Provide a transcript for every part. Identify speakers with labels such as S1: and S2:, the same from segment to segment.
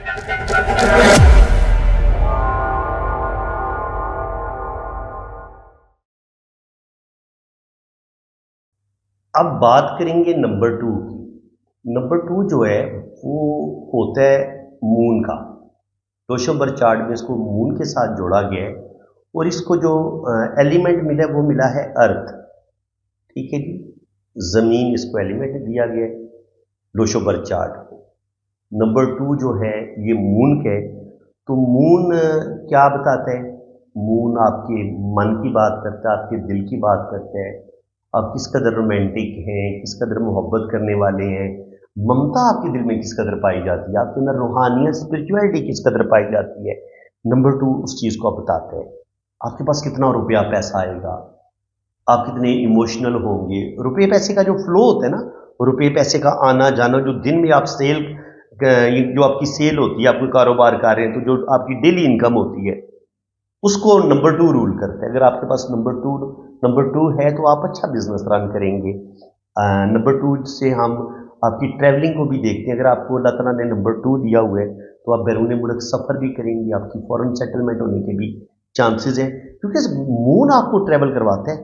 S1: اب بات کریں گے نمبر 2 کی۔ نمبر 2 جو ہے وہ ہوتا ہے مون کا۔ روشنبر چارٹ میں اس کو مون کے ساتھ جوڑا گیا ہے اور اس کو جو ایلیمنٹ ملا ہے وہ ملا ہے ارتھ، ٹھیک ہے جی، زمین اس کو ایلیمنٹ دیا گیا ہے روشنبر چارٹ کو۔ نمبر 2 جو ہے یہ مون کے، تو مون کیا بتاتا ہے؟ مون آپ کے من کی بات کرتا ہے، آپ کے دل کی بات کرتا ہے، آپ کس قدر رومانٹک ہیں، کس قدر محبت کرنے والے ہیں، ممتا آپ کے دل میں کس قدر پائی جاتی ہے، آپ کے اندر روحانیت اسپرچویلٹی کس قدر پائی جاتی ہے۔ نمبر 2 اس چیز کو بتاتا ہے۔ آپ کے پاس کتنا روپیہ پیسہ آئے گا، آپ کتنے ایموشنل ہوں گے۔ روپے پیسے کا جو فلو ہوتا ہے نا، روپے پیسے کا آنا جانا، جو دن میں آپ سیل، جو آپ کی سیل ہوتی ہے، آپ کوئی کاروبار کر رہے ہیں تو جو آپ کی ڈیلی انکم ہوتی ہے اس کو نمبر 2 رول کرتا ہے۔ اگر آپ کے پاس نمبر 2 ہے تو آپ اچھا بزنس رن کریں گے۔ نمبر 2 سے ہم آپ کی ٹریولنگ کو بھی دیکھتے ہیں۔ اگر آپ کو اللہ تعالیٰ نے نمبر 2 دیا ہوا ہے تو آپ بیرون ملک سفر بھی کریں گے، آپ کی فورن سیٹلمنٹ ہونے کے بھی چانسز ہیں، کیونکہ مون آپ کو ٹریول کرواتا ہے۔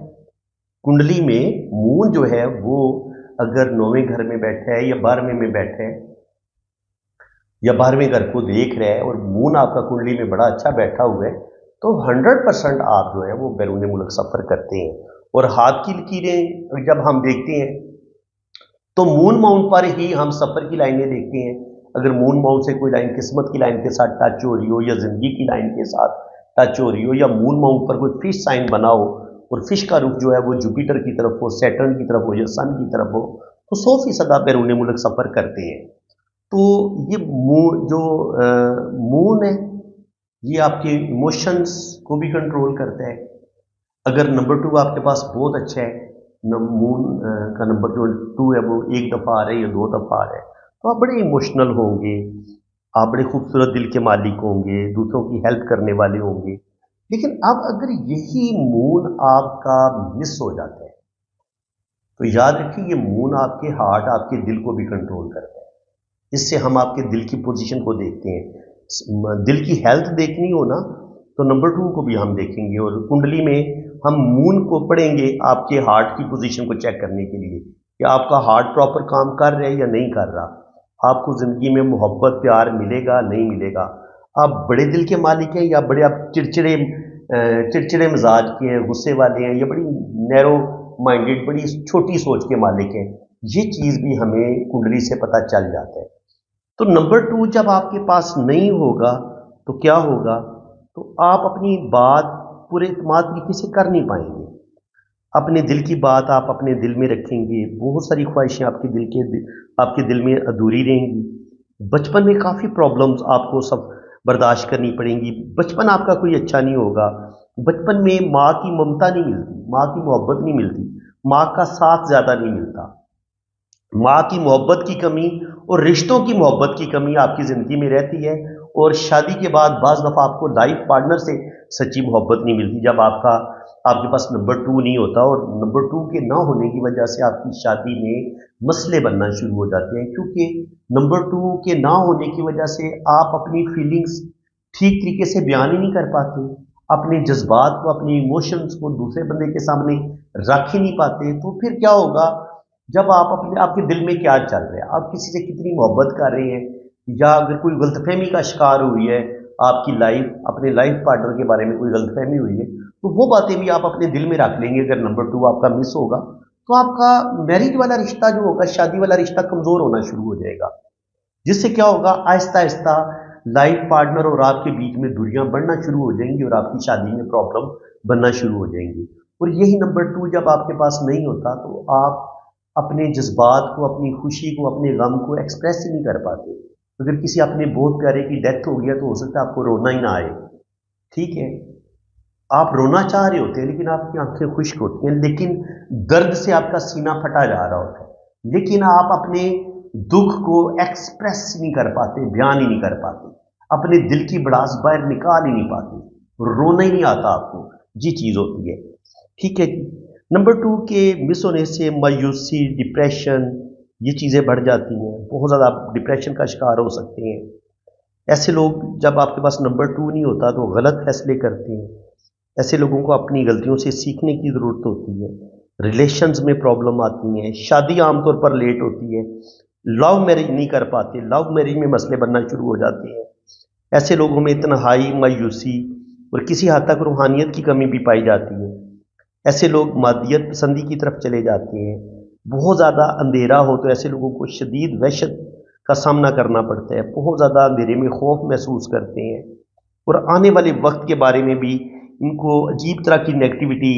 S1: کنڈلی میں مون جو ہے وہ اگر 9ویں گھر میں بیٹھا ہے یا 12ویں میں بیٹھا ہے یا 12ویں گھر کو دیکھ رہا ہے اور مون آپ کا کنڈلی میں بڑا اچھا بیٹھا ہوا ہے تو 100% آپ جو ہے وہ بیرون ملک سفر کرتے ہیں۔ اور ہاتھ کی لکیریں جب ہم دیکھتے ہیں تو مون ماؤنٹ پر ہی ہم سفر کی لائنیں دیکھتے ہیں۔ اگر مون ماؤنٹ سے کوئی لائن قسمت کی لائن کے ساتھ ٹچ ہو رہی ہو یا زندگی کی لائن کے ساتھ ٹچ ہو رہی ہو یا مون ماؤنٹ پر کوئی فش سائن بنا ہو اور فش کا رخ جو ہے وہ جوپیٹر کی طرف ہو، سیٹرن کی طرف ہو یا سن کی طرف ہو تو 100% آپ بیرون ملک سفر کرتے ہیں۔ تو یہ مون ہے، یہ آپ کے ایموشنز کو بھی کنٹرول کرتا ہے۔ اگر نمبر 2 آپ کے پاس بہت اچھا ہے، مون کا نمبر جو 2 ہے وہ 1 دفعہ آ رہا ہے یا 2 دفعہ آ رہا ہے تو آپ بڑے ایموشنل ہوں گے، آپ بڑے خوبصورت دل کے مالک ہوں گے، دوسروں کی ہیلپ کرنے والے ہوں گے۔ لیکن اب اگر یہی مون آپ کا مس ہو جاتا ہے تو یاد رکھیے یہ مون آپ کے ہارٹ، آپ کے دل کو بھی کنٹرول کرتا ہے۔ اس سے ہم آپ کے دل کی پوزیشن کو دیکھتے ہیں۔ دل کی ہیلتھ دیکھنی ہو نا تو نمبر 2 کو بھی ہم دیکھیں گے، اور کنڈلی میں ہم مون کو پڑھیں گے آپ کے ہارٹ کی پوزیشن کو چیک کرنے کے لیے کہ آپ کا ہارٹ پراپر کام کر رہا ہے یا نہیں کر رہا، آپ کو زندگی میں محبت پیار ملے گا نہیں ملے گا، آپ بڑے دل کے مالک ہیں یا بڑے آپ چڑچڑے مزاج کے ہیں، غصے والے ہیں یا بڑی نیرو مائنڈیڈ، بڑی چھوٹی سوچ کے مالک ہیں۔ یہ چیز بھی ہمیں کنڈلی سے پتہ چل جاتا ہے۔ تو نمبر 2 جب آپ کے پاس نہیں ہوگا تو کیا ہوگا؟ تو آپ اپنی بات پورے اعتماد طریقے سے کر نہیں پائیں گے۔ اپنے دل کی بات آپ اپنے دل میں رکھیں گے، بہت ساری خواہشیں آپ کے دل میں ادھوری رہیں گی۔ بچپن میں کافی پرابلمز آپ کو سب برداشت کرنی پڑیں گی۔ بچپن آپ کا کوئی اچھا نہیں ہوگا۔ بچپن میں ماں کی ممتا نہیں ملتی، ماں کی محبت نہیں ملتی، ماں کا ساتھ زیادہ نہیں ملتا، ماں کی محبت کی کمی اور رشتوں کی محبت کی کمی آپ کی زندگی میں رہتی ہے۔ اور شادی کے بعد بعض دفعہ آپ کو لائف پارٹنر سے سچی محبت نہیں ملتی جب آپ کے پاس نمبر 2 نہیں ہوتا، اور نمبر 2 کے نہ ہونے کی وجہ سے آپ کی شادی میں مسئلے بننا شروع ہو جاتے ہیں، کیونکہ نمبر 2 کے نہ ہونے کی وجہ سے آپ اپنی فیلنگز ٹھیک طریقے سے بیان ہی نہیں کر پاتے، اپنے جذبات کو، اپنی ایموشنز کو دوسرے بندے کے سامنے رکھ ہی نہیں پاتے۔ تو پھر کیا ہوگا جب آپ کے دل میں کیا چل رہا ہے، آپ کسی سے کتنی محبت کر رہے ہیں، یا اگر کوئی غلط فہمی کا شکار ہوئی ہے آپ کی اپنے لائف پارٹنر کے بارے میں کوئی غلط فہمی ہوئی ہے تو وہ باتیں بھی آپ اپنے دل میں رکھ لیں گے۔ اگر نمبر 2 آپ کا مس ہوگا تو آپ کا میرج والا رشتہ جو ہوگا، شادی والا رشتہ کمزور ہونا شروع ہو جائے گا، جس سے کیا ہوگا آہستہ آہستہ لائف پارٹنر اور آپ کے بیچ میں دوریاں بڑھنا شروع ہو جائیں گی اور آپ کی شادی میں پرابلم بننا شروع ہو جائیں گی۔ اور یہی نمبر 2 جب آپ کے پاس نہیں ہوتا تو آپ اپنے جذبات کو، اپنی خوشی کو، اپنے غم کو ایکسپریس ہی نہیں کر پاتے۔ اگر کسی اپنے بہت پیارے کی ڈیتھ ہو گیا تو ہو سکتا ہے آپ کو رونا ہی نہ آئے، ٹھیک ہے، آپ رونا چاہ رہے ہوتے ہیں لیکن آپ کی آنکھیں خشک ہوتی ہیں، لیکن درد سے آپ کا سینہ پھٹا جا رہا ہوتا ہے، لیکن آپ اپنے دکھ کو ایکسپریس نہیں کر پاتے، بیان ہی نہیں کر پاتے، اپنے دل کی بڑاس باہر نکال ہی نہیں پاتے، رونا ہی نہیں آتا آپ کو، یہ چیز ہوتی ہے، ٹھیک ہے جی۔ نمبر 2 کے مس ہونے سے مایوسی، ڈپریشن، یہ چیزیں بڑھ جاتی ہیں، بہت زیادہ آپ ڈپریشن کا شکار ہو سکتے ہیں۔ ऐसे लोग जब आपके पास नंबर 2 नहीं होता तो गलत फैसले करते हैं। ऐसे लोगों को अपनी गलतियों से सीखने की ज़रूरत होती है। रिलेशंस में प्रॉब्लम आती हैं, शादी आमतौर पर लेट होती है, लव मैरिज नहीं कर पाते, लव मैरिज में मसले बनना शुरू हो जाते हैं। ऐसे लोगों में तन्हाई, मायूसी और किसी हद तक रूहानियत की कमी भी पाई जाती है। ऐसे लोग मादियत पसंदी की तरफ चले जाते हैं। बहुत ज़्यादा अंधेरा हो तो ऐसे लोगों को शदीद वहशत का सामना करना पड़ता है। बहुत ज़्यादा अंधेरे में खौफ महसूस करते हैं और आने वाले वक्त के बारे में भी इनको अजीब तरह की नेगेटिविटी,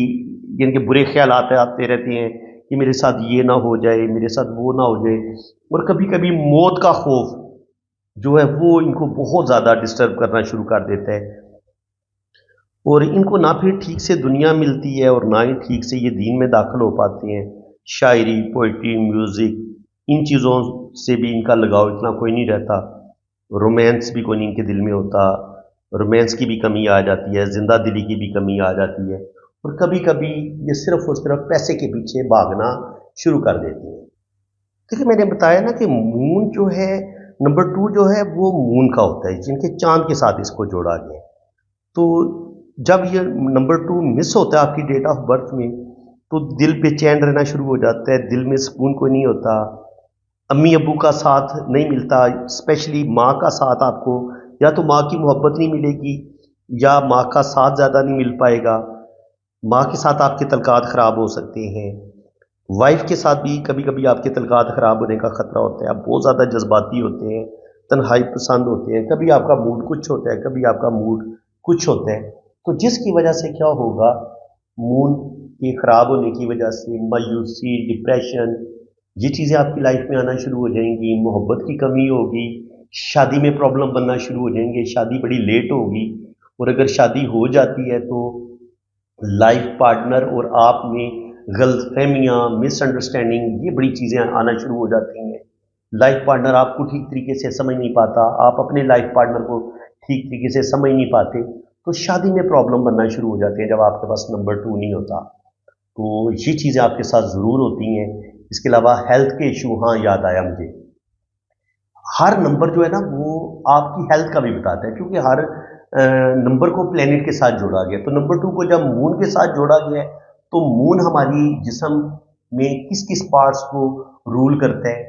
S1: यानी कि बुरे ख्याल आते रहते हैं कि मेरे साथ ये ना हो जाए, मेरे साथ वो ना हो जाए। और कभी कभी मौत का खौफ जो है वो इनको बहुत ज़्यादा डिस्टर्ब करना शुरू कर देता है। और इनको ना फिर ठीक से दुनिया मिलती है और ना ही ठीक से ये दीन में दाखिल हो पाते हैं। शायरी, पोइट्री, म्यूज़िक, इन चीज़ों से भी इनका लगाव इतना कोई नहीं रहता। रोमांस भी कोई नहीं इनके दिल में होता। रोमांस की भी कमी आ जाती है, ज़िंदा दिली की भी कमी आ जाती है और कभी कभी ये सिर्फ और सिर्फ पैसे के पीछे भागना शुरू कर देते हैं। देखिए, मैंने बताया ना कि मून जो है, नंबर 2 जो है वो मून का होता है, जिनके चांद के साथ इसको जोड़ा गया है। तो जब ये नंबर 2 मिस होता है आपकी डेट ऑफ बर्थ में, तो दिल बेचैन रहना शुरू हो जाता है, दिल में सुकून कोई नहीं होता, अम्मी अब्बू का साथ नहीं मिलता, स्पेशली माँ का साथ आपको, या तो माँ की मोहब्बत नहीं मिलेगी या माँ का साथ ज़्यादा नहीं मिल पाएगा। माँ के साथ आपके तल्कात ख़राब हो सकते हैं। वाइफ के साथ भी कभी कभी आपके तल्कात ख़राब होने का ख़तरा होता है। आप बहुत ज़्यादा जज्बाती होते हैं, तन्हाई पसंद होते हैं, कभी आपका मूड कुछ होता है, कभी आपका मूड कुछ होता है। तो जिसकी वजह से क्या होगा, मूड के ख़राब होने की वजह से मायूसी, डिप्रेशन, ये चीज़ें आपकी लाइफ में आना शुरू हो जाएंगी। मोहब्बत की कमी होगी, शादी में प्रॉब्लम बनना शुरू हो जाएंगे, शादी बड़ी लेट होगी और अगर शादी हो जाती है तो लाइफ पार्टनर और आप में गलतफहमियाँ, मिसअंडरस्टैंडिंग, ये बड़ी चीज़ें आना शुरू हो जाती हैं। लाइफ पार्टनर आपको ठीक तरीके से समझ नहीं पाता, आप अपने लाइफ पार्टनर को ठीक तरीके से समझ नहीं पाते, तो शादी में प्रॉब्लम बनना शुरू हो जाती है जब आपके पास नंबर 2 नहीं होता। तो ये चीज़ें आपके साथ ज़रूर होती हैं। इसके अलावा हेल्थ के इशू, हाँ याद आया मुझे, हर नंबर जो है ना वो आपकी हेल्थ का भी बताता है, क्योंकि हर नंबर को प्लेनेट के साथ जोड़ा गया। तो नंबर 2 को जब मून के साथ जोड़ा गया है तो मून हमारी जिस्म में किस किस पार्ट्स को रूल करता है।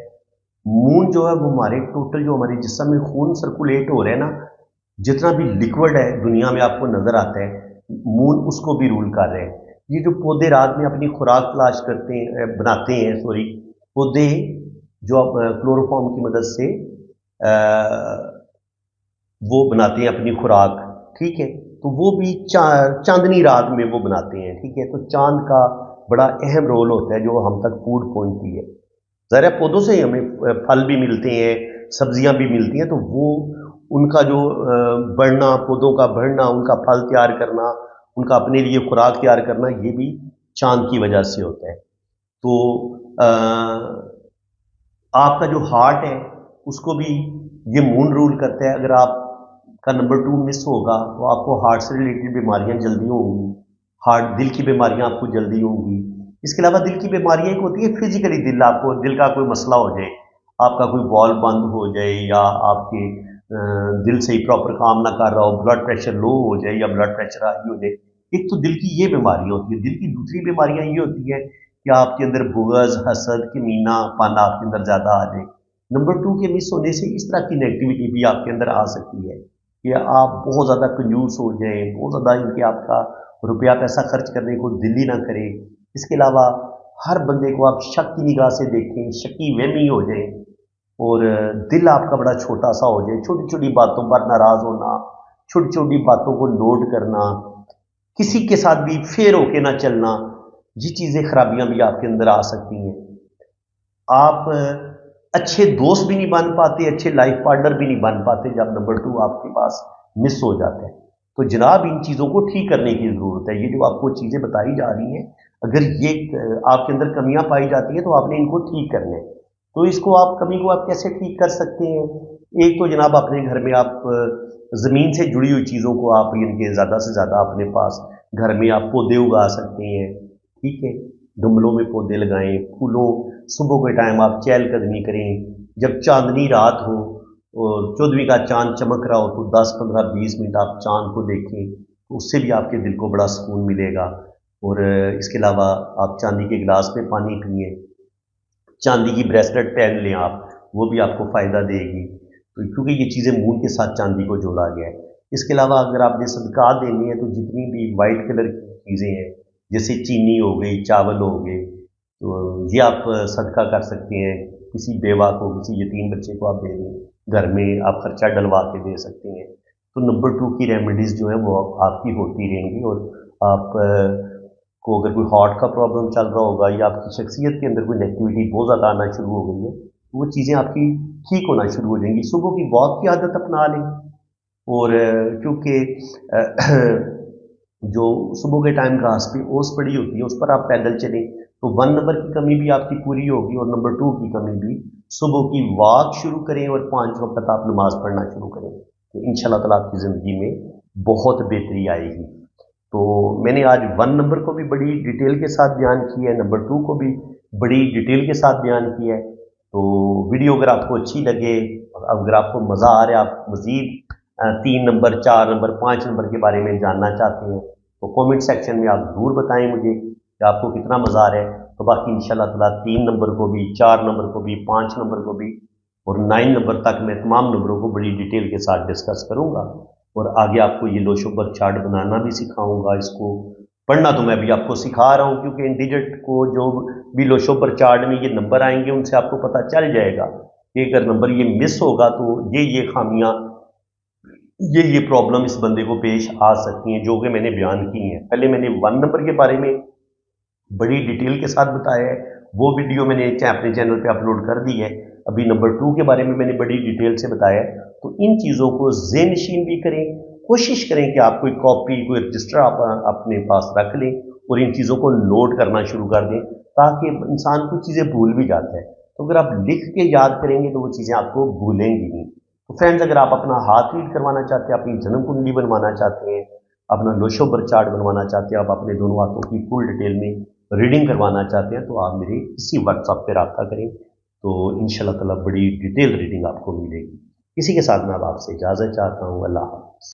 S1: मून जो है वो हमारे टोटल जो हमारे जिस्म में खून सर्कुलेट हो रहा है ना, जितना भी लिक्विड है दुनिया में आपको नजर आता है, मून उसको भी रूल कर रहे हैं। ये जो पौधे रात में अपनी खुराक तलाश करते हैं, बनाते हैं, सॉरी, पौधे जो क्लोरोफॉर्म की मदद से वो बनाते हैं अपनी खुराक, ठीक है, तो वो भी चांदनी रात में वो बनाते हैं, ठीक है। तो चांद का बड़ा अहम रोल होता है जो हम तक फूड पहुंचती है। ज़रा पौधों से ही हमें फल भी मिलते हैं, सब्जियां भी मिलती हैं, तो वो उनका जो बढ़ना, पौधों का बढ़ना, उनका फल तैयार करना, उनका अपने लिए खुराक तैयार करना, ये भी चांद की वजह से होता है। तो आपका जो हार्ट है उसको भी ये मून रूल करता है। अगर आपका नंबर 2 मिस होगा तो आपको हार्ट से रिलेटेड बीमारियां जल्दी होंगी, हार्ट, दिल की बीमारियां आपको जल्दी होंगी। इसके अलावा दिल की बीमारियां एक होती है फिजिकली, आपको दिल का कोई मसला हो जाए, आपका कोई वॉल्व बंद हो जाए या आपके दिल से ही प्रॉपर काम ना कर रहा हो, ब्लड प्रेशर लो हो जाए या ब्लड प्रेशर हाई हो जाए। एक तो दिल की ये बीमारियां होती है। दिल की दूसरी बीमारियां ये होती है कि आपके अंदर बुग़्ज़, हसद, कीमीना पाना आपके अंदर ज़्यादा आ जाए। नंबर 2 के मिस होने से इस तरह की नेगेटिविटी भी आपके अंदर आ सकती है कि आप बहुत ज़्यादा कंजूस हो जाएं, बहुत ज़्यादा इनके आपका रुपया पैसा खर्च करने को दिल ही ना करे। इसके अलावा हर बंदे को आप शक की निगाह से देखें, शकी वहमी हो जाए और दिल आपका बड़ा छोटा सा हो जाए, छोटी छोटी बातों पर नाराज़ होना, छोटी छोटी बातों को नोट करना, किसी के साथ भी फेर होके ना चलना, ये चीज़ें खराबियां भी आपके अंदर आ सकती हैं। आप अच्छे दोस्त भी नहीं बन पाते, अच्छे लाइफ पार्टनर भी नहीं बन पाते जब नंबर 2 आपके पास मिस हो जाता है। तो जनाब, इन चीज़ों को ठीक करने की ज़रूरत है। ये जो आपको चीज़ें बताई जा रही हैं, अगर ये आपके अंदर कमियां पाई जाती हैं तो आपने इनको ठीक करना है। तो इसको आप कमी को आप कैसे ठीक कर सकते हैं? एक तो जनाब अपने घर में आप ज़मीन से जुड़ी हुई चीज़ों को आप इनके ज़्यादा से ज़्यादा अपने पास घर में आप पौधे उगा सकते हैं, ठीक है। गमलों में पौधे लगाएं, फूलों, सुबह के टाइम आप चहलकदमी करें, जब चांदनी रात हो और 14वीं का चांद चमक रहा हो तो 10, 15, 20 मिनट आप चांद को देखें, तो उससे भी आपके दिल को बड़ा सुकून मिलेगा। और इसके अलावा आप चांदी के गिलास में पानी पिए, चांदी की ब्रेसलेट पहन लें आप, वो भी आपको फ़ायदा देगी, तो क्योंकि ये चीज़ें मून के साथ चांदी को जोड़ा गया है। इसके अलावा अगर आपने सदका देनी है तो जितनी भी वाइट कलर की चीज़ें हैं, जैसे चीनी हो गई, चावल हो गए, तो ये आप सदका कर सकते हैं। किसी बेवा को, किसी यतीम बच्चे को आप दे दें, घर में आप खर्चा डलवा के दे सकते हैं। तो नंबर 2 की रेमेडीज़ जो है वो आपकी होती रहेंगी। और आप को अगर कोई हार्ट का प्रॉब्लम चल रहा होगा या आपकी शख्सियत के अंदर कोई नेगेटिविटी बहुत ज़्यादा आना शुरू हो गई है, तो वो चीज़ें आपकी ठीक होना शुरू हो जाएंगी। सुबह की वॉक की आदत अपना लें, और क्योंकि जो सुबह के टाइम घास पे ओस पड़ी होती है उस पर आप पैदल चलें, तो 1 नंबर की कमी भी आपकी पूरी होगी और नंबर 2 की कमी भी। सुबह की वॉक शुरू करें और 5 वक्त आप नमाज पढ़ना शुरू करें, तो इंशाल्लाह ताला आपकी ज़िंदगी में बहुत बेहतरी आएगी। तो मैंने आज 1 नंबर को भी बड़ी डिटेल के साथ बयान किया है, नंबर 2 को भी बड़ी डिटेल के साथ बयान किया है। तो वीडियो अगर आपको अच्छी लगे, अगर आपको मज़ा आ रहा है, आप मज़ीद 3 नंबर, 4 नंबर, 5 नंबर के बारे में जानना चाहते हैं, तो कमेंट सेक्शन में आप ज़रूर बताएं मुझे कि आपको कितना मज़ा आ रहा है। तो बाकी इंशाल्लाह ताला 3 नंबर को भी, 4 नंबर को भी, 5 नंबर को भी और 9 नंबर तक मैं तमाम नंबरों को बड़ी डिटेल के साथ डिस्कस करूँगा। और आगे आपको ये लो शोबर चार्ट बनाना भी सिखाऊंगा। इसको पढ़ना तो मैं भी आपको सिखा रहा हूँ, क्योंकि इंडिजिट को जो भी लो शोबर चार्ट में ये नंबर आएंगे उनसे आपको पता चल जाएगा कि अगर नंबर ये मिस होगा तो ये खामियां, ये प्रॉब्लम इस बंदे को पेश आ सकती हैं, जो कि मैंने बयान की हैं। पहले मैंने 1 नंबर के बारे में बड़ी डिटेल के साथ बताया है, वो वीडियो मैंने अपने चैनल पे अपलोड कर दी है। अभी नंबर 2 के बारे में मैंने बड़ी डिटेल से बताया है। तो इन चीज़ों को ज़हनशीन भी करें, कोशिश करें कि आप कोई कॉपी, कोई रजिस्टर आप अपने पास रख लें और इन चीज़ों को नोट करना शुरू कर दें, ताकि इंसान कुछ चीज़ें भूल भी जाता है। तो अगर आप लिख के याद करेंगे तो वो चीज़ें आपको भूलेंगी नहीं। तो फ्रेंड्स, अगर आप अपना हाथ रीड करवाना चाहते हैं, अपनी जन्म कुंडली बनवाना चाहते हैं, अपना लोशोबर चार्ट बनवाना चाहते हैं, आप अपने दोनों हाथों की फुल डिटेल में रीडिंग करवाना चाहते हैं, तो आप मेरे इसी व्हाट्सएप पे रब्ता करें, तो इंशाल्लाह ताला बड़ी डिटेल रीडिंग आपको मिलेगी। इसी के साथ मैं अब आपसे इजाज़त चाहता हूँ। अल्लाह हाफ़िज़।